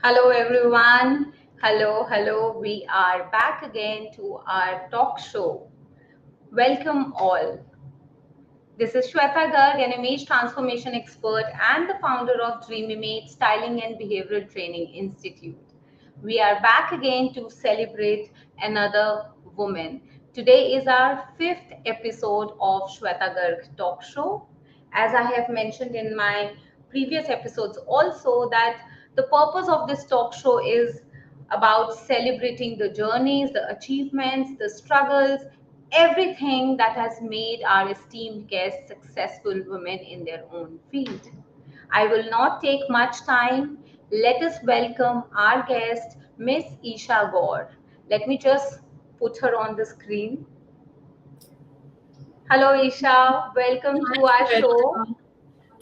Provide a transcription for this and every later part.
Hello, everyone. Hello, hello. We are back again to our talk show. Welcome all. This is Shweta Garg, an image transformation expert and the founder of Dream Image Styling and Behavioral Training Institute. We are back again to celebrate another woman. Today is our fifth episode of Shweta Garg Talk Show. As I have mentioned in my previous episodes, also that the purpose of this talk show is about celebrating the journeys, the achievements, the struggles, everything that has made our esteemed guests successful women in their own field. I will not take much time. Let us welcome our guest, Miss Esha Gaur. Let me just put her on the screen. Hello, Esha. Welcome Hi, to our show. Shweta.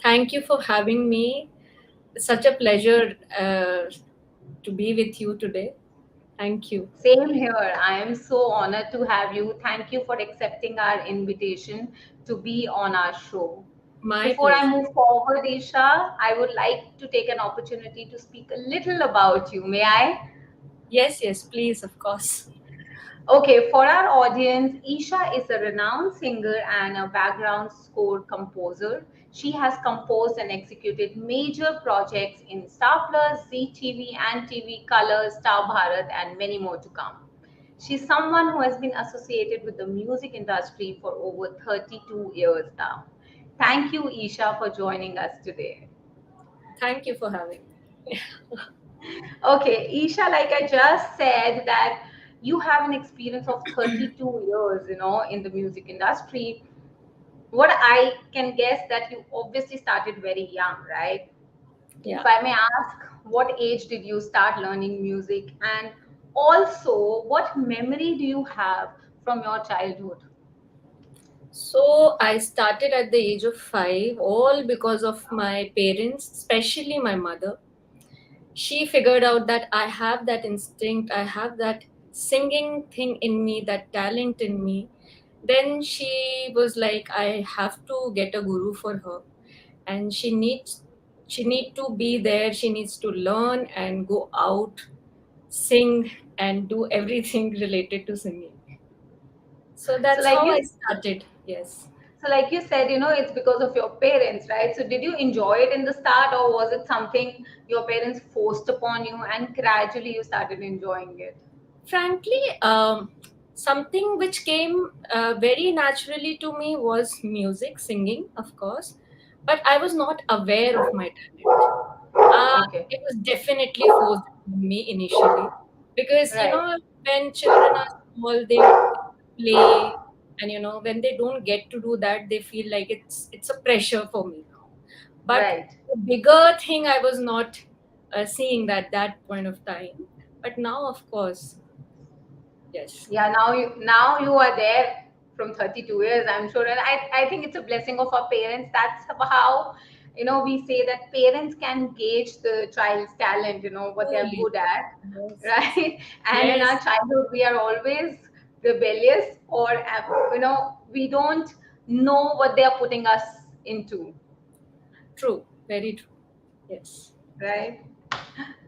Thank you for having me. It's such a pleasure to be with you today. Thank you. Same here. I am so honored to have you. Thank you for accepting our invitation to be on our show. My Before I pleasure. move forward, Isha, I would like to take an opportunity to speak a little about you. May I? Yes, yes, please, of course. Okay, for our audience, Isha is a renowned singer and a background score composer. She has composed and executed major projects in Star Plus, ZTV, and TV Colors, Star Bharat, and many more to come. She's someone who has been associated with the music industry for over 32 years now. Thank you, Isha, for joining us today. Thank you for having me. Okay, Isha, like I just said, that you have an experience of 32 years, in the music industry. What I can guess that you obviously started very young, right? If Yeah. I may ask, what age did you start learning music? And also, what memory do you have from your childhood? So I started at the age of 5, all because of my parents, especially my mother. She figured out that I have that instinct, I have that singing thing in me, that talent in me. Then she was like, I have to get a guru for her, and she need to be there, she needs to learn and go out, sing, and do everything related to singing. So So, that's like how I you, started. Yes. so like you said, it's because of your parents, right? So, did you enjoy it in the start, or was it something your parents forced upon you, and gradually you started enjoying it? Frankly, something which came very naturally to me was music, singing, of course, but I was not aware of my talent. Okay, It was definitely forced on me initially because, right, when children are small, they play, and when they don't get to do that, they feel like it's a pressure for me now. But right. the bigger thing I was not seeing that point of time, but now, of course, yes. Yeah, now you are there from 32 years, I'm sure, and I think it's a blessing of our parents. That's how we say that parents can gauge the child's talent, what they're Truly. good at, Yes, yes. right? And in our Yes, childhood, we are always rebellious, or we don't know what they are putting us into, true. Very true. Yes. right?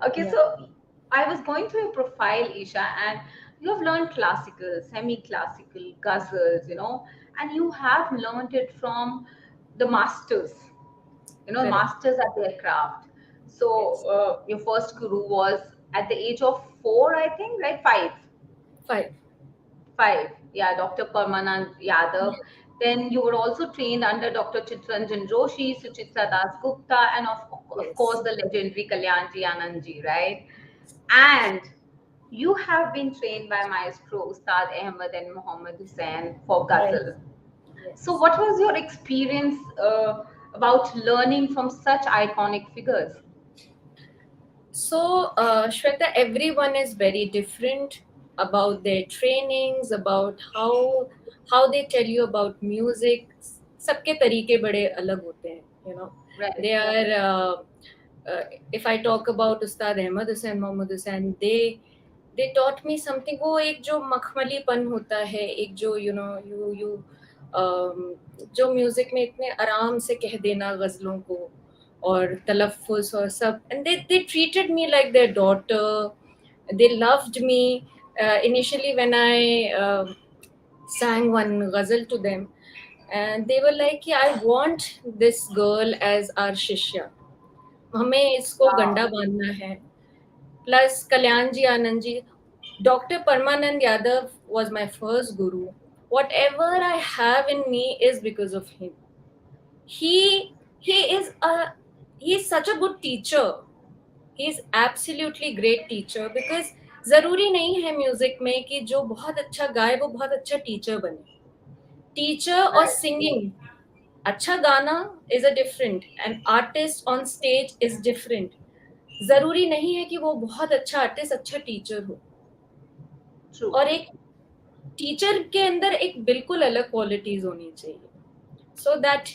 Okay, Yeah. so I was going through your profile, Isha, and you have learned classical, semi-classical, ghazals, and you have learned it from the masters, Correct. masters at their craft. So Yes. your first guru was at the age of 4, I think, right? Five. 5. Five, yeah, Dr. Parmanand Yadav. Yes. Then you were also trained under Dr. Chitranjan Joshi, Suchitra Das Gupta, and of course Yes. the legendary Kalyanji Anandji, right? And you have been trained by Maestro Ustad Ahmed and Mohammed Hussain for Right. Ghazal. So, Yes. what was your experience about learning from such iconic figures? So, Shweta, everyone is very different about their trainings, about how they tell you about music. सबके तरीके बड़े अलग होते हैं, Right, They are. Uh, if I talk about Ustad Ahmad Hussain, Mohammad Hussain, they taught me something. वो एक जो मखमलीपन होता है, एक जो you जो म्यूजिक में इतने आराम से कह देना गजलों को, or talaffuz or sub, and they treated me like their daughter. They loved me. Initially, when I sang one ghazal to them, and they were like, "Yeah, I want this girl as our shishya. हमें इसको गंडा Wow. बांधना है." Plus Kalyan ji, Anand ji, Dr. Parmanand Yadav was my first guru. Whatever I have in me is because of him. He is a he's such a good teacher. He's absolutely great teacher because जरूरी नहीं है music में कि जो बहुत अच्छा गाए वो बहुत अच्छा टीचर बने. टीचर और Right. सिंगिंग, अच्छा गाना is a different, and artist on stage is different. जरूरी नहीं है कि वो बहुत अच्छा आर्टिस्ट अच्छा टीचर हो. True. और एक टीचर के अंदर एक बिल्कुल अलग क्वालिटीज होनी चाहिए. So that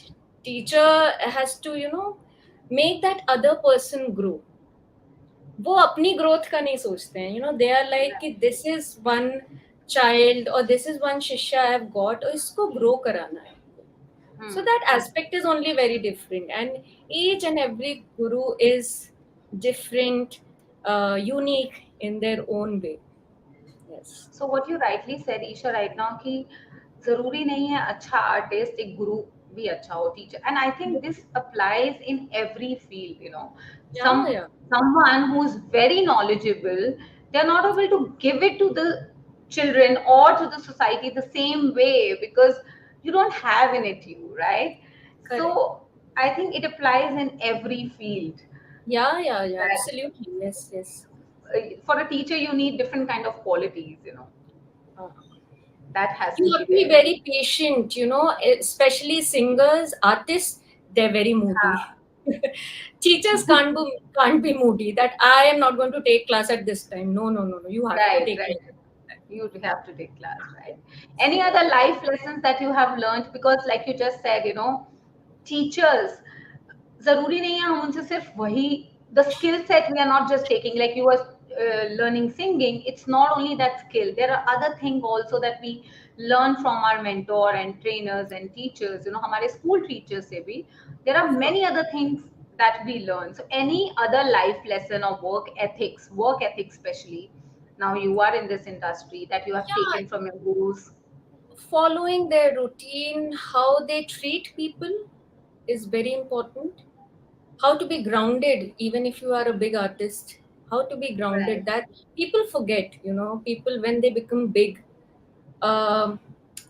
teacher has to make that other person grow. वो अपनी ग्रोथ का नहीं सोचते हैं. दे आर लाइक कि दिस इज वन चाइल्ड और दिस इज वन शिष्या आई हैव गॉट, और इसको ग्रो कराना है. So that aspect is only very different, and each and every guru is different, unique in their own way. Yes. So what you rightly said, Isha, right now कि जरूरी नहीं है अच्छा artist एक गुरु भी अच्छा हो teacher, and I think this applies in every field, you know. Yeah, some yeah, Someone who's very knowledgeable, they're not able to give it to the children or to the society the same way because you don't have in it you, right? So correct. I think it applies in every field Yeah, yeah, yeah, that absolutely. Yes, yes. for a teacher you need different kind of qualities, you know, uh, that has to you be have to be there. very patient, especially singers, artists. They're very moody. Teachers can't be moody, that I am not going to take class at this time. No, no, no, no, you have to Right, take right. class. You have to take class, right? Any So other life lessons that you have learned? Because, like you just said, you know, teachers, जरूरी नहीं है हम उनसे सिर्फ वही the skill set we are not just taking like you were learning singing. It's not only that skill, there are other things also that we learn from our mentor and trainers and teachers, you know, हमारे school teachers से भी there are of course. many other things that we learn. So any other life lesson or work ethics especially, now you are in this industry, that you have Yeah, taken from your gurus? following their routine, how they treat people is very important. How to be grounded, even if you are a big artist, how to be Right. grounded. That people forget, people when they become big. Um,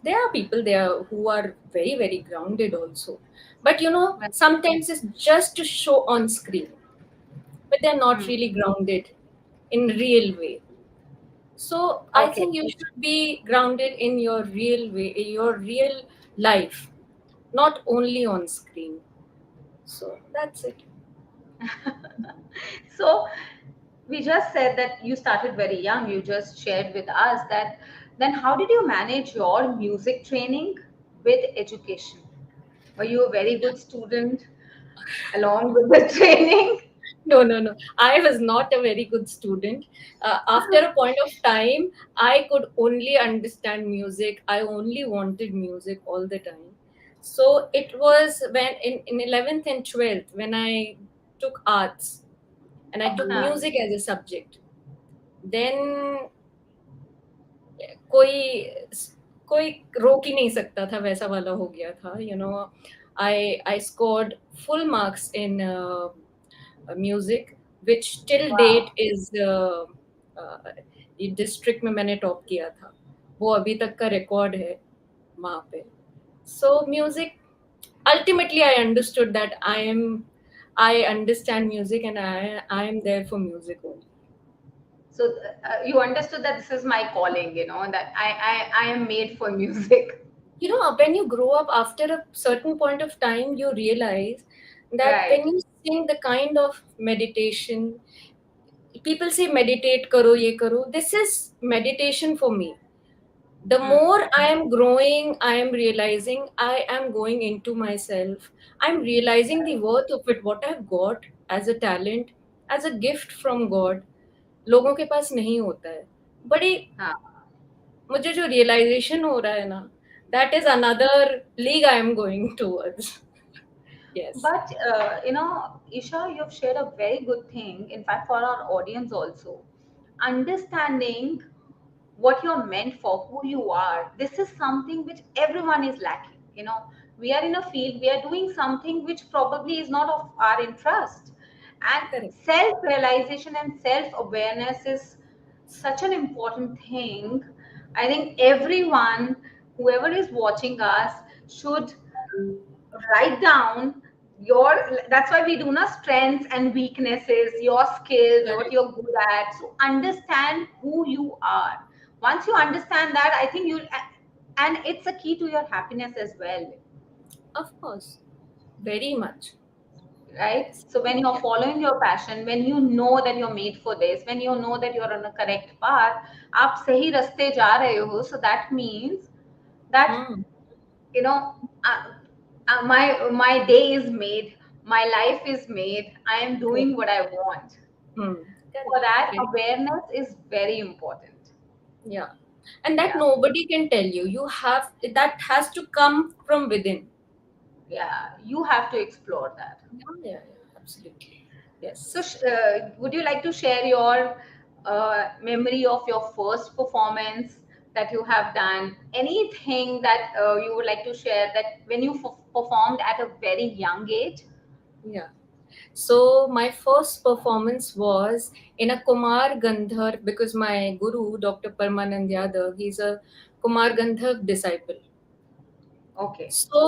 there are people there who are very, very grounded also. But Right. sometimes it's just to show on screen, but they're not Hmm. really grounded in real way. So I Okay. think you should be grounded in your real way, in your real life, not only on screen. So that's it. So we just said that you started very young. You just shared with us that. Then how did you manage your music training with education? Were you a very good student along with the training? No, no, no. I was not a very good student. After a point of time, I could only understand music. I only wanted music all the time. So it was when in 11th and 12th, when I took arts and I took हाँ, music as a subject. Then कोई कोई रोक ही नहीं सकता था, वैसा वाला हो गया था. I scored full marks in music, which till date wow. is district में मैंने टॉप किया था. वो अभी तक का रिकॉर्ड है वहाँ पे. So music, ultimately I understood that I understand music, and I am there for music only. So you understood that this is my calling, you know, that I am made for music. When you grow up, after a certain point of time, you realize that when Right. you sing the kind of meditation, people say meditate karo, ye karo, this is meditation for me. The Hmm. more I am growing, I am realizing I am going into myself. I'm realizing the worth of it, what I've got as a talent, as a gift from God. लोगों के पास नहीं होता है. बड़ी हाँ. मुझे जो realisation हो रहा है ना, that is another league I am going towards. Yes. But you know, Isha, you've shared a very good thing, in fact, for our audience also. Understanding what you're meant for, who you are. This is something which everyone is lacking. We are in a field, we are doing something which probably is not of our interest. And Correct. self realization and self awareness is such an important thing. I think everyone, whoever is watching us, should write down your, that's why we do not strengths and weaknesses, your skills, what Correct. you're good at. So understand who you are. Once you understand that, I think you, and it's a key to your happiness as well, Of course. Very much. right? Yes. So when you're Yeah. following your passion, when you know that you're made for this, when you know that you're on a correct path, आप सही रास्ते जा रहे हो, so that means that, Hmm. you know uh, my day is made, my life is made, I am Correct. doing what I want. Hmm. For Correct. that, Very. awareness is very important. Yeah. And that Yeah, nobody can tell you. You have that has to come from within. yeah, you have to explore that. Yeah, yeah, yeah. Absolutely. So Yes. would you like to share your memory of your first performance that you have done, anything that you would like to share, that when you performed at a very young age? Yeah. So my first performance was in a Kumar Gandharv because my guru, Dr. Parmanand Yadav, he's a Kumar Gandharv disciple. Okay. So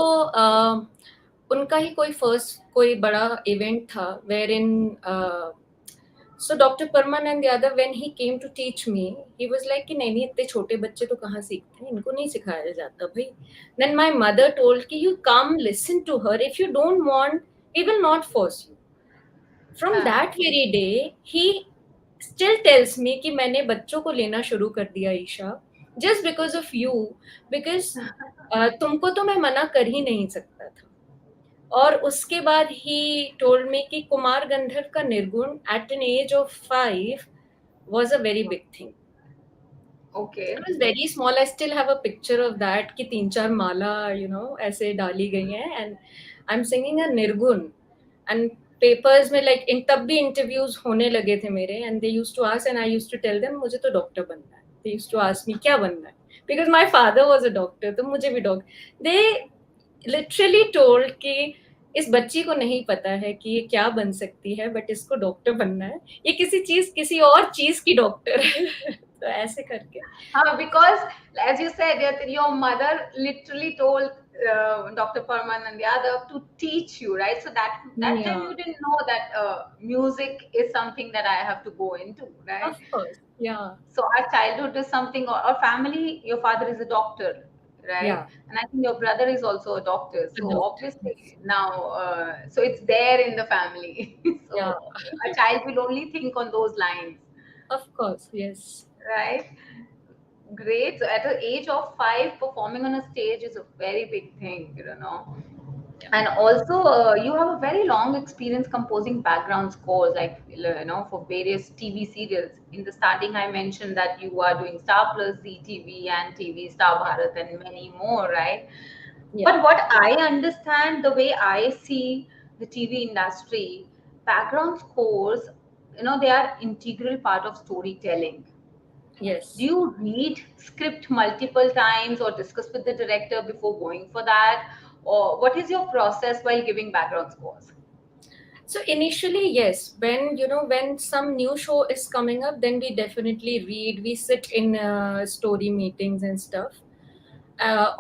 उनका ही कोई first कोई बड़ा event था where in so doctor Parmanand Yadav when he came to teach me he was like कि नहीं नहीं इतने छोटे बच्चे तो कहाँ सीखते हैं इनको नहीं सिखाया जाता भाई देन माय मदर टोल्ड कि you come listen to her if you don't want we will not force you from हाँ. That very day he still tells me कि मैंने बच्चों को लेना शुरू कर दिया Isha just because of you because तुमको तो मैं मना कर ही नहीं सकता था और उसके बाद ही टोल्ड मी कि कुमार गंधर्व का निर्गुण at an age of 5 was a very big thing. I Okay. was very small. I still have a picture of that कि 3-4 माला ऐसे डाली गई हैं and I'm singing a निर्गुण and papers में like इन तब भी interviews होने लगे थे मेरे and they used to ask and I used to tell them मुझे तो डॉक्टर बनना है. They used to ask me क्या बनना है because my father was a doctor तो मुझे भी डॉक्टर. They literally told कि इस बच्ची को नहीं पता है कि ये क्या बन सकती है बट इसको डॉक्टर बनना है ये किसी और चीज की डॉक्टर है तो ऐसे करके Because, as you said, that your mother literally told Dr. Parmanand Yadav to teach you, right? So that time yeah, you didn't know that music is something that I have to go into, right? of course, yeah, So our childhood is something, or family. Your father is a doctor, right? yeah, And I think your brother is also a doctor. a So doctor, yes. obviously now, so it's there in the family. Yeah, So a child will only think on those lines, of course, yes, right? Great. So at the age of 5, performing on a stage is a very big thing. yeah, And also, you have a very long experience composing background scores, like for various TV serials. In the starting, I mentioned that you are doing Star Plus, ZTV, and TV Star yeah, Bharat, and many more, right? yeah, But what I understand, the way I see the TV industry, background scores, they are integral part of storytelling. Do yes. you read script multiple times or discuss with the director before going for that? Or what is your process while giving background scores? So initially, yes, when some new show is coming up, then we definitely read. We sit in story meetings and stuff,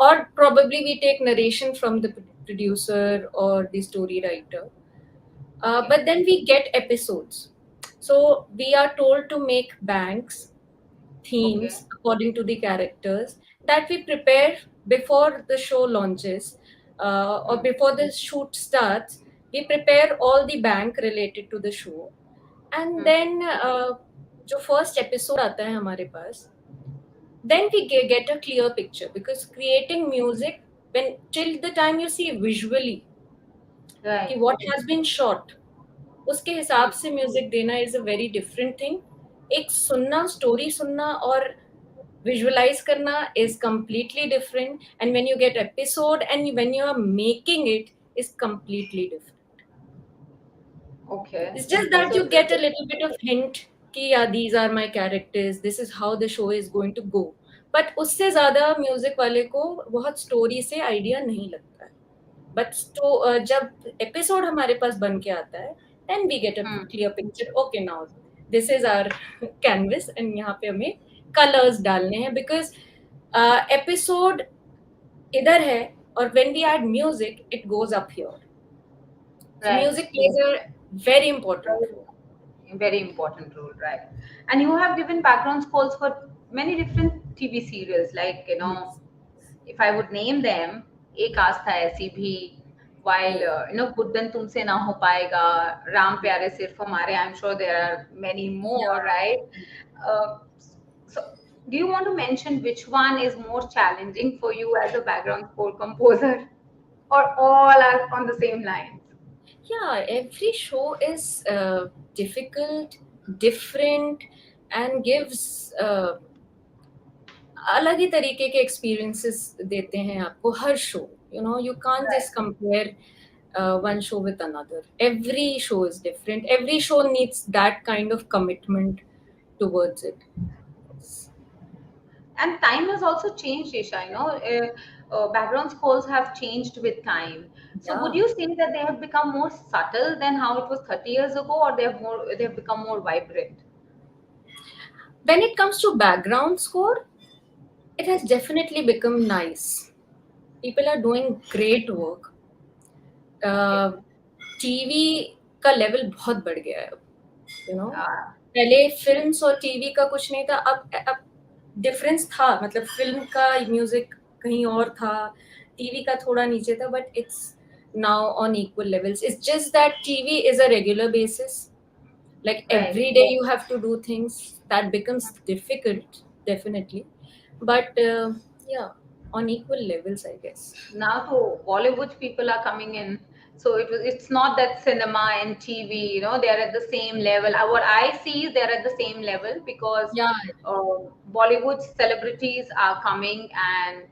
or probably we take narration from the producer or the story writer. Okay. But then we get episodes. So we are told to make banks, Okay. themes according to the characters that we prepare before the show launches or Hmm. before the shoot starts. We prepare all the bank related to the show, and Hmm. then जो first episode आता है हमारे पास, then we get a clear picture because creating music when till the time you see visually कि Right. what has been shot उसके हिसाब Hmm. से music देना is a very different thing एक सुनना स्टोरी सुनना और विजुअलाइज करना is completely different and when you get episode and when you are making it is completely different Okay. It's just that So you get a little bit of hint कि yeah, these are my characters, this is how the show is going to go. But उससे ज़्यादा music वाले को बहुत story से idea नहीं लगता है. But जब एपिसोड हमारे पास बन के आता है, then we get a clear picture. Okay, now this is our canvas and यहाँ पे हमें colors डालने हैं because episode इधर है और when we add music, it goes up here. So right. music plays a very important role. Very important role, right? And you have given background scores for many different TV serials, like Yes. if I would name them, एक आस्था ऐसी भी, while Yeah. Buddhan तुमसे ना हो पाएगा, राम प्यारे सिर्फ हमारे, I'm sure there are many more, Yeah. right? So do you want to mention which one is more challenging for you as a background score composer, or all are on the same lines? Yeah, every show is difficult, different, and gives अलग ही तरीके के experiences देते हैं आपको हर show. You know, you can't just compare one show with another. Every show is different. Every show needs that kind of commitment towards it. And time has also changed, Isha. Background scores have changed with time. So would Yeah. you say that they have become more subtle than how it was 30 years ago, or they have become more vibrant? When it comes to background score, it has definitely become nice. People are doing great work. TV का level बहुत बढ़ गया है, you know. पहले films और TV का कुछ नहीं था, अब डिफरेंस था, मतलब फिल्म का म्यूजिक कहीं और था, टीवी का थोड़ा नीचे था, but it's now on equal levels. It's just that TV is a regular basis. Like every day you have to do things that becomes difficult, definitely. But yeah, on equal levels, I guess. Now to Bollywood people are coming in. So it's not that cinema and TV, they're at the same level. What I see is they're at the same level because Yeah. Bollywood celebrities are coming and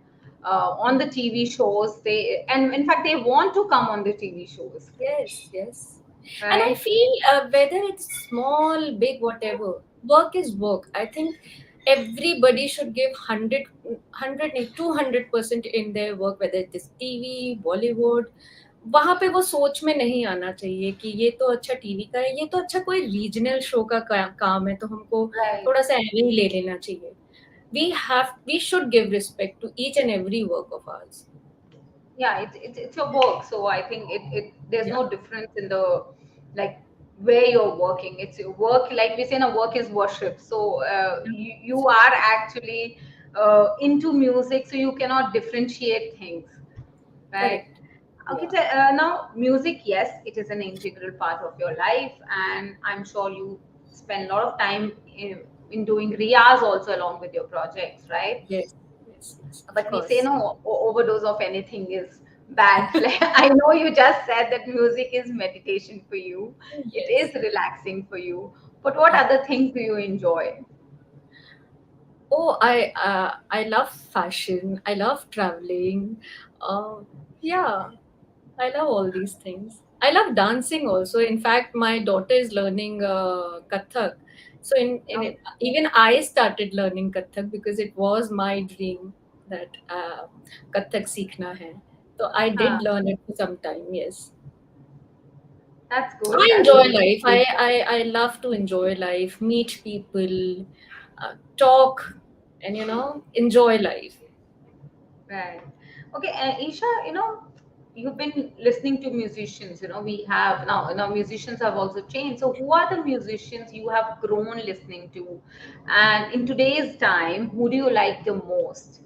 on the TV shows. And in fact they want to come on the TV shows. Yes, yes. Right? And I feel whether it's small, big, whatever, work is work. I think everybody should give 200% in their work, whether it is TV, Bollywood. वहां पे वो सोच में नहीं आना चाहिए कि ये तो अच्छा टीवी का है, ये तो अच्छा कोई रीजनल शो का काम है, तो हमको थोड़ा सा ऐसे ही ले लेना चाहिए. We should give respect to each and every work of ours. Yeah, it's your work. So I think there's no difference in the, like, where you're working. It's your work. Like we say, now work is worship. So you are actually into music, so you cannot differentiate things, right? Correct. Okay, Yeah. so, now music, yes, it is an integral part of your life, and I'm sure you spend a lot of time in doing riyaz also along with your projects, right? Yes. Yes. But we say no, overdose of anything is bad. Like, I know you just said that music is meditation for you. Yes. It is relaxing for you. But what other things do you enjoy? Oh, I love fashion. I love traveling. Yeah, I love all these things. I love dancing also. In fact, my daughter is learning Kathak. So even I started learning Kathak because it was my dream that Kathak seekhna hai. So I did learn it for some time. Yes. That's good. I enjoy life. I love to enjoy life, meet people, talk, and enjoy life. Right. Okay, Isha, you've been listening to musicians. We have now musicians have also changed. So who are the musicians you have grown listening to? And in today's time, who do you like the most?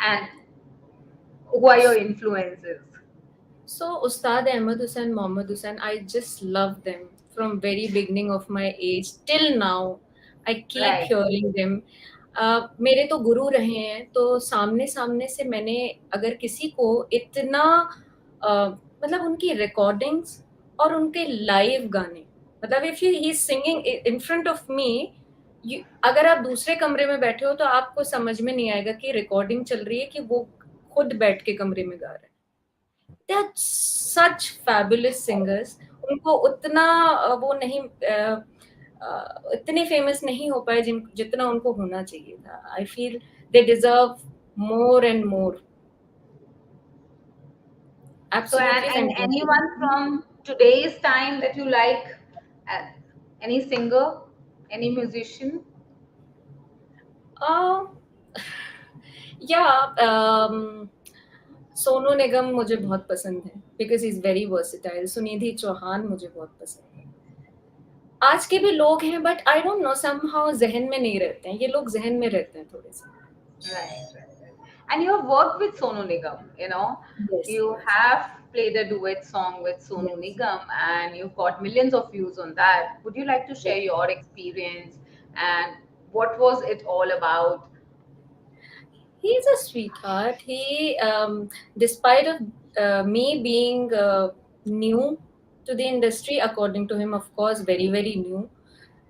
And who are your influences? So Ustad Ahmed Hussain, Mohammad Hussain, I just love them from very beginning of my age till now. I keep hearing them. मेरे तो गुरु रहे हैं, तो सामने सामने से मैंने अगर किसी को इतना मतलब उनकी रिकॉर्डिंग्स और उनके लाइव गाने, मतलब if he is singing in front of me, अगर आप दूसरे कमरे में बैठे हो तो आपको समझ में नहीं आएगा कि रिकॉर्डिंग चल रही है कि वो खुद बैठ के कमरे में गा रहे हैं. They are such fabulous singers. उनको उतना वो नहीं इतने फेमस नहीं हो पाए जितना उनको होना चाहिए था. I feel they deserve more and more. So, Absolutely and fantastic. anyone from today's time that you like, uh, any singer, any musician? Uh, yeah, Sonu Nigam मुझे बहुत पसंद है because is very versatile. Sunidhi Chauhan मुझे बहुत पसंद है. आज के भी लोग हैं but I don't know somehow जहन में नहीं रहते हैं. ये लोग जहन में रहते हैं थोड़े से. Right, right, right. And you have worked with Sonu Nigam, you know. Yes, You yes, have played a duet song with Sonu yes, Nigam and you've got millions of views on that. Would you like to yes. share your experience and what was it all about? He's a sweetheart. He, despite of me being new to the industry, according to him, of course, very very new,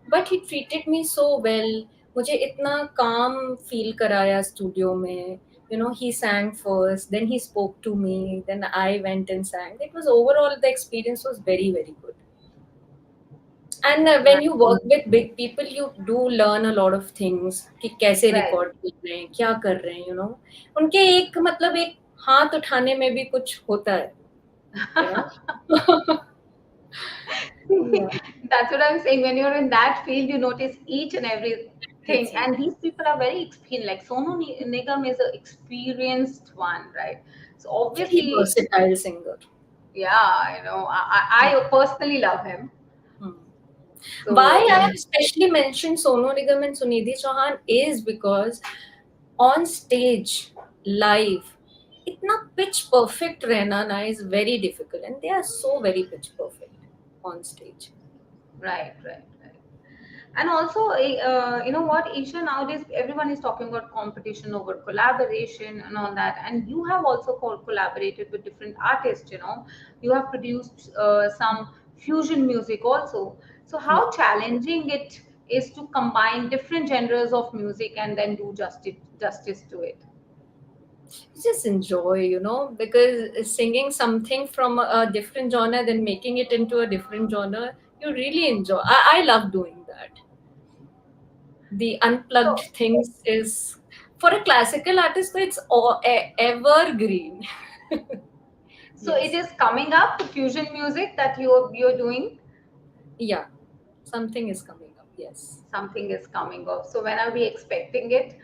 but he treated me so well. मुझे इतना calm feel कराया studio में. You know, he sang first, then he spoke to me, then I went and sang. It was overall the experience was very very good. And when Right, you work with big people, you do learn a lot of things कि कैसे right. record कर रहे हैं, क्या कर रहे हैं, you know. उनके एक मतलब एक हाथ उठाने में भी कुछ होता है, you know. Yeah, That's what I'm saying. When you're in that field, you notice each and everything. everything. And these people are very experienced. Like Nigam is an experienced one, right? So Very obviously, versatile singer. yeah, I personally love him. Hmm. Why So I have especially mentioned Sonu Nigam and Sunidhi Chauhan is because on stage, live, इतना pitch perfect रहना ना is very difficult, and they are so very pitch perfect on stage. right, right, right. And also, you know what, Isha, nowadays everyone is talking about competition over collaboration and all that. And you have also collaborated with different artists, you know. You have produced some fusion music also. So, Yeah. how challenging it is to combine different genres of music and then do justice to it. Just enjoy, you know, because singing something from a different genre, then making it into a different genre, you really enjoy. I love doing that. The unplugged So, things is for a classical artist, it's all, evergreen. so it Yes. is coming up, the fusion music that you're doing. Yeah. Something is coming up. Yes. Something is coming up. So, when are we expecting it?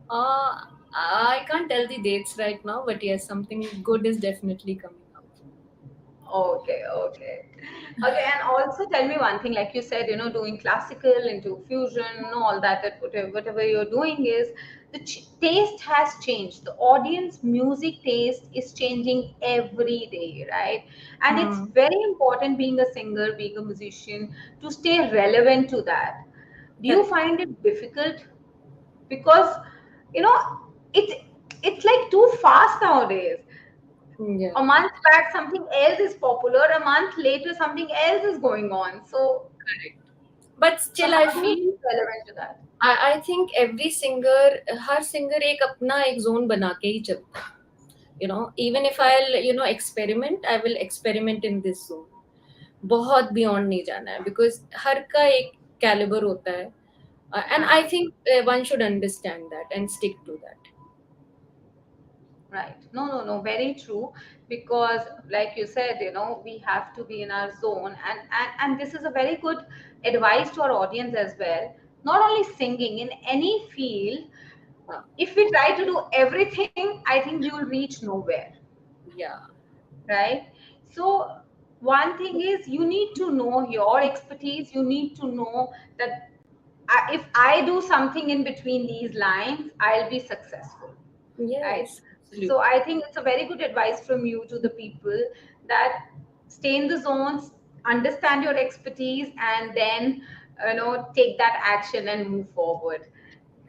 I can't tell the dates right now, but yes, something good is definitely coming up. Okay, okay. Okay, and also tell me one thing, like you said, you know, doing classical into fusion, all that whatever you're doing is the taste has changed. The audience music taste is changing every day, right? And it's Hmm. very important being a singer, being a musician, to stay relevant to that. Do you Correct. find it difficult? Because, you know, it's it's like too fast nowadays. Yeah. A month back something else is popular, a month later something else is going on. So Correct. But so still, I how do you feel keep relevant to that? I think every singer, her singer एक अपना एक zone बना के ही चलता है. You know, even if I'll, you know, experiment, I will experiment in this zone. बहुत beyond नहीं जाना है because हर का एक caliber होता है. And I Huh. think one should understand that and stick to that. Right. No, no, no, very true. Because like you said, you know, we have to be in our zone, and this is a very good advice to our audience as well. Not only singing, in any field, Uh, if we try to do everything, I think we will reach nowhere. yeah. Right? So one thing is you need to know your expertise. You need to know that if I do something in between these lines, I'll be successful. Right? Yes. So Absolutely. I think it's a very good advice from you to the people that stay in the zones, understand your expertise, and then take that action and move forward.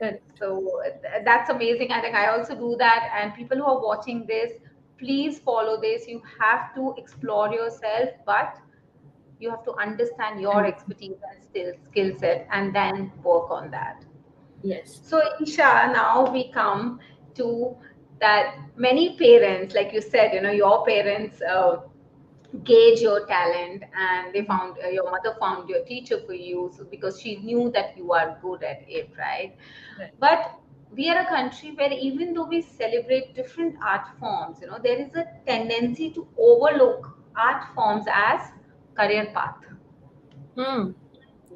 Correct. So that's amazing. I think I also do that. And people who are watching this, please follow this. You have to explore yourself, but you have to understand your And expertise and skill set and then work on that. yes. So, Isha, now we come to that many parents, like you said, your parents gauge your talent, and they Mhm. found your mother found your teacher for you, so because she knew that you are good at it, right? Right. But we are a country where even though we celebrate different art forms, there is a tendency to overlook art forms as career path, Hmm.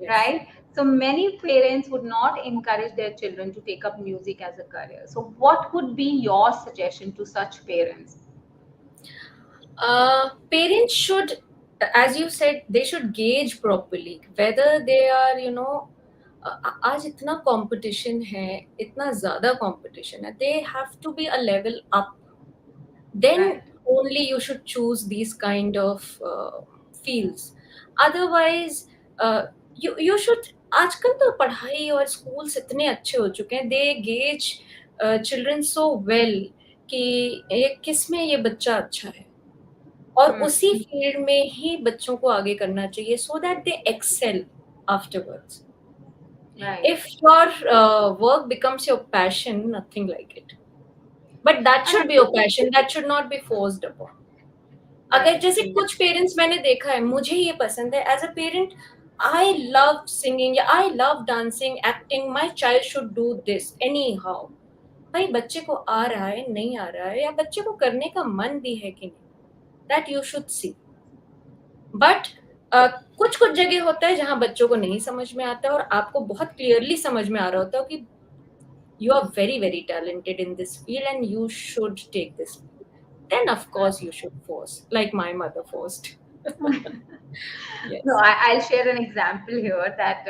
Yes. right? So many parents would not encourage their children to take up music as a career. So what would be your suggestion to such parents? Parents should, as you said, they should gauge properly whether they are, आज इतना competition है, इतना ज्यादा competition है, they have to be a level up. Then Right. only you should choose these kind of fields. Otherwise, you should. आजकल तो पढ़ाई और schools इतने अच्छे हो चुके हैं, they gauge children so well कि ये किस में ये बच्चा अच्छा है, और Hmm. उसी फील्ड में ही बच्चों को आगे करना चाहिए, so that they excel afterwards. Right. If your work becomes your passion, nothing like it. But that And I should be your think, passion. That should not be forced upon. अगर right. जैसे कुछ parents मैंने देखा है, मुझे ये पसंद है as a parent, I love singing या I love dancing, acting, my child should do this anyhow. भाई बच्चे को आ रहा है, नहीं आ रहा है, या बच्चे को करने का मन भी है कि नहीं, that you should see. But कुछ कुछ जगह होता है जहां बच्चों को नहीं समझ में आता है, और आपको बहुत क्लियरली समझ में आ रहा होता है कि you are very very talented in this field and you should take this field. Then of course you should force, like my mother forced. No, Yes. I'll share an example here that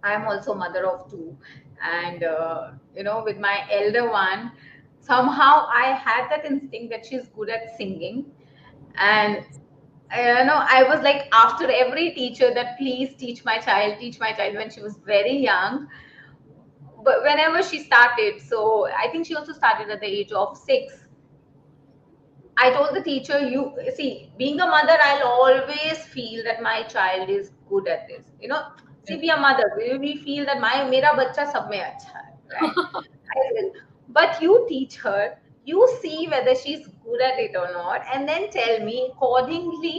I'm also mother of two, and with my elder one, somehow I had that instinct that she's good at singing, and Yes. I was like after every teacher that please teach my child when she was very young. But whenever she started, so I think she also started at the age of 6. I told the teacher, you see, being a mother, I'll always feel that my child is good at this. See, be a Correct. mother, we feel that my mera bacha sab mein acha hai, right? I will, but you teach her, you see whether she's good at it or not, and then tell me accordingly.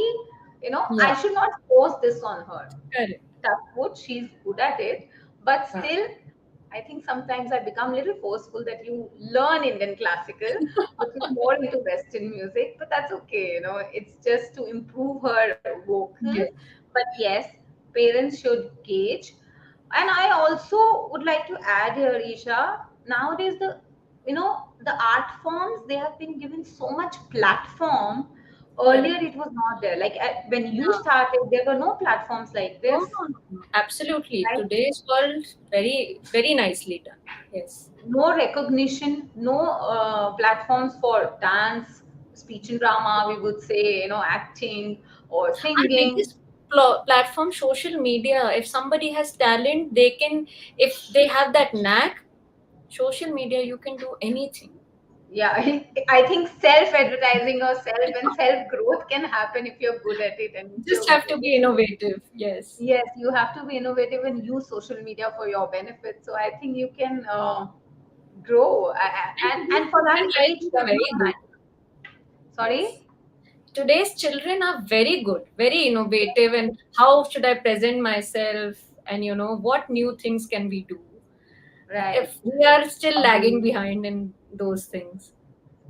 Yeah. I should not force this on her. Correct. Touch wood, she's good at it, but Ah. still, I think sometimes I become a little forceful that you learn Indian classical, but you're more into Western music. But that's okay, it's just to improve her vocals. Yes. But yes, parents should gauge. And I also would like to add here, Isha, nowadays the art forms, they have been given so much platform. Earlier Correct. it was not there. Like when you Yeah. started, there were no platforms like No, this, no, no, no. Absolutely. right? Today's world, very, very nicely done. Yes. No recognition, no platforms for dance, speech and drama, we would say, acting or Our singing. biggest platform, social media. If somebody has talent, they can, if they have that knack, social media, you can do anything. Yeah, I think self-advertising or self and self-growth can happen if you're good at it. And if Just you're, have to be innovative. Yes. yes, you have to be innovative and use social media for your benefit. So I think you can grow. And And today's for that children, I age think, are does very not good. matter. Yes. Sorry? Today's children are very good, very innovative, and how should I present myself, and what new things can we do? Right. If we are still lagging behind in those things.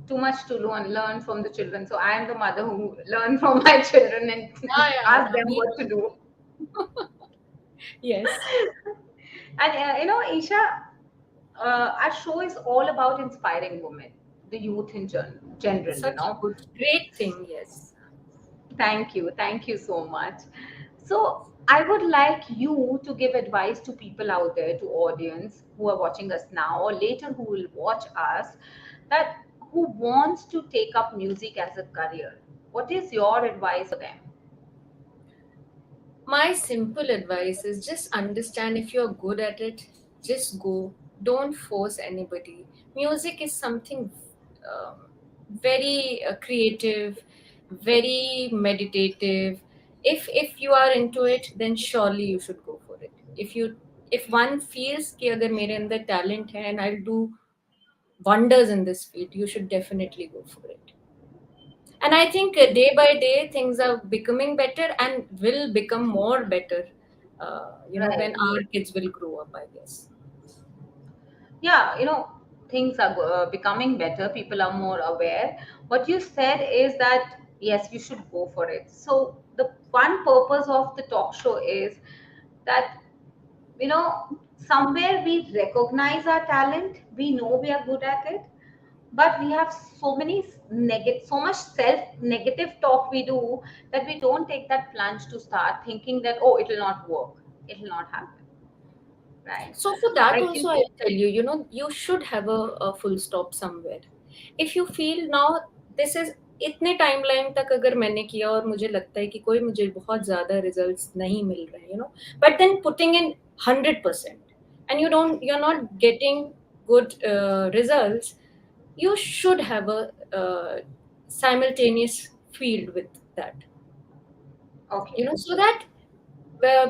Too much to learn from the children. So I am the mother who learn from my children Yeah, and yeah, ask yeah. them Me what to too. do. Yes. And Isha, our show is all about inspiring women, the youth in general. Such a good, great thing. Yes. Thank you so much. So I would like you to give advice to people out there, to audience who are watching us now or later who will watch us, that who wants to take up music as a career. What is your advice for them? My simple advice is just understand, if you're good at it, just go. Don't force anybody. Music is something very creative, very meditative. If you are into it, then surely you should go for it. If one feels कि अगर मेरे अंदर talent है and I'll do wonders in this field, you should definitely go for it. And I think day by day things are becoming better and will become more better, when Right. our kids will grow up, I guess. Yeah, things are becoming better. People are more aware. What you said is that yes, you should go for it. So the one purpose of the talk show is that, you know somewhere we recognize our talent, we know we are good at it, but we have so much self negative talk we do, that we don't take that plunge to start thinking that, oh, it will not work, it will not happen, right? So for that I also, think. I'll tell you, you should have a full stop somewhere. If you feel now this is इतने timeline तक अगर मैंने किया और मुझे लगता है कि कोई मुझे बहुत ज्यादा रिजल्ट्स नहीं मिल रहे हैं, but then putting in 100% and you're not getting good results, you should have a simultaneous field with that, Okay. so that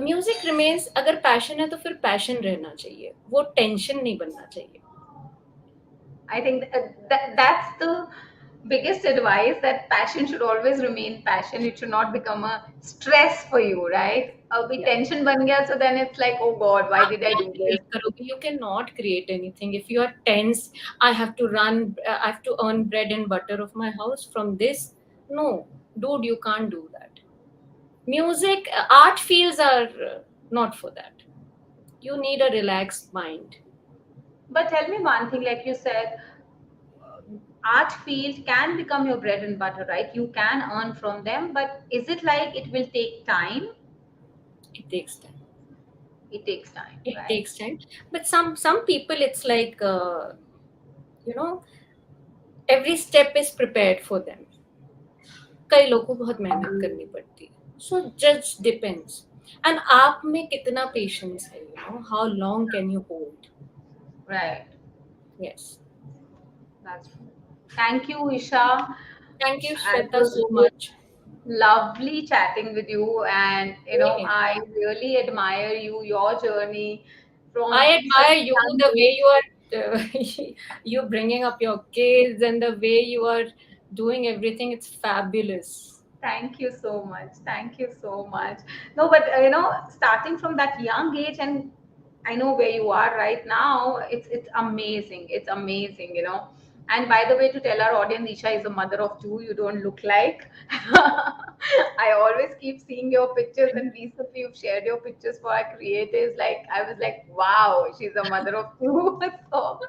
music remains, अगर पैशन है तो फिर पैशन रहना चाहिए, वो टेंशन नहीं बनना चाहिए. I think that's the biggest advice, that passion should always remain passion. It should not become a stress for you, right? Abhi Yeah. tension ban gaya, so then it's like, oh God, why आप did I क्या do this? Create करोगे? You cannot create anything if you are tense. I have to run, I have to earn bread and butter of my house from this. No, dude, you can't do that. Music, art fields are not for that. You need a relaxed mind. But tell me one thing, like you said, art field can become your bread and butter, right? You can earn from them, but is it like it will take time? It takes time. It takes time, It right? takes time. But some people, it's like, you know every step is prepared for them. कई लोगों को बहुत मेहनत करनी पड़ती है, so just depends. And आप में कितना पेशेंस है, how long can you hold. Right. Yes. That's true. Thank you, Isha. Thank you It Shweta was so much. lovely chatting with you, and Same. I really admire you, your journey I from such admire a you, young the way age. you are you bringing up your kids and the way you are doing everything. It's fabulous. Thank you so much. Thank you so much. No, but starting from that young age, and I know where you are right now. It's amazing. It's amazing. And by the way, to tell our audience, Isha is a mother of two. You don't look like. I always keep seeing your pictures, and recently you've shared your pictures for our creators. Like I was like, wow, she's a mother of two. So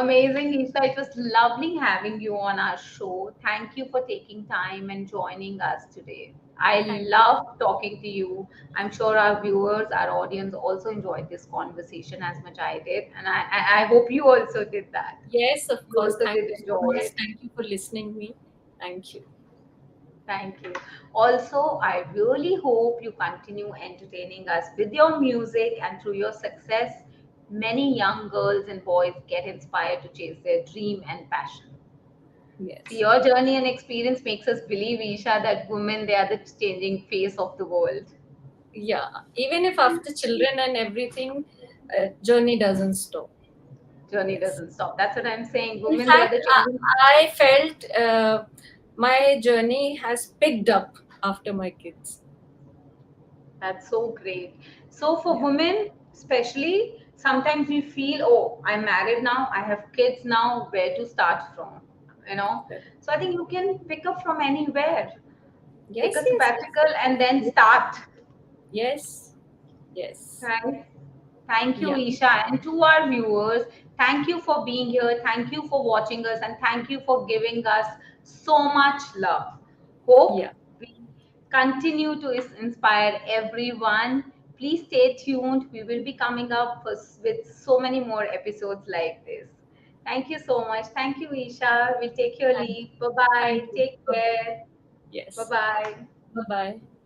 amazing, Isha. It was lovely having you on our show. Thank you for taking time and joining us today. I Thank you. love talking to you. I'm sure our viewers, our audience also enjoyed this conversation as much I did. And I hope you also did that. Yes, of You course. also Thank did you so enjoy much. it. Thank you for listening me. Thank you. Thank you. Also, I really hope you continue entertaining us with your music, and through your success, many young girls and boys get inspired to chase their dream and passion. See, Yes. your journey and experience makes us believe, Isha, that women, they are the changing face of the world. Yeah, even if after children and everything, journey doesn't stop. Journey Yes. doesn't stop. That's what I'm saying. In Women, they are fact, the changing. I felt my journey has picked up after my kids. That's so great. So for Yeah. women, especially, sometimes we feel, oh, I'm married now, I have kids now, where to start from? You know. So I think you can pick up from anywhere. Take Yes, a yes, yes. sabbatical and then start. Yes, yes. Right. Thank you, Yeah, Isha. And to our viewers, thank you for being here. Thank you for watching us. And thank you for giving us so much love. Hope yeah. we continue to inspire everyone. Please stay tuned. We will be coming up with so many more episodes like this. Thank you so much. Thank you, Isha. We'll take your Thank leave. you. Bye Thank bye. you. Take Bye-bye. care. Bye Yes. bye. Bye-bye.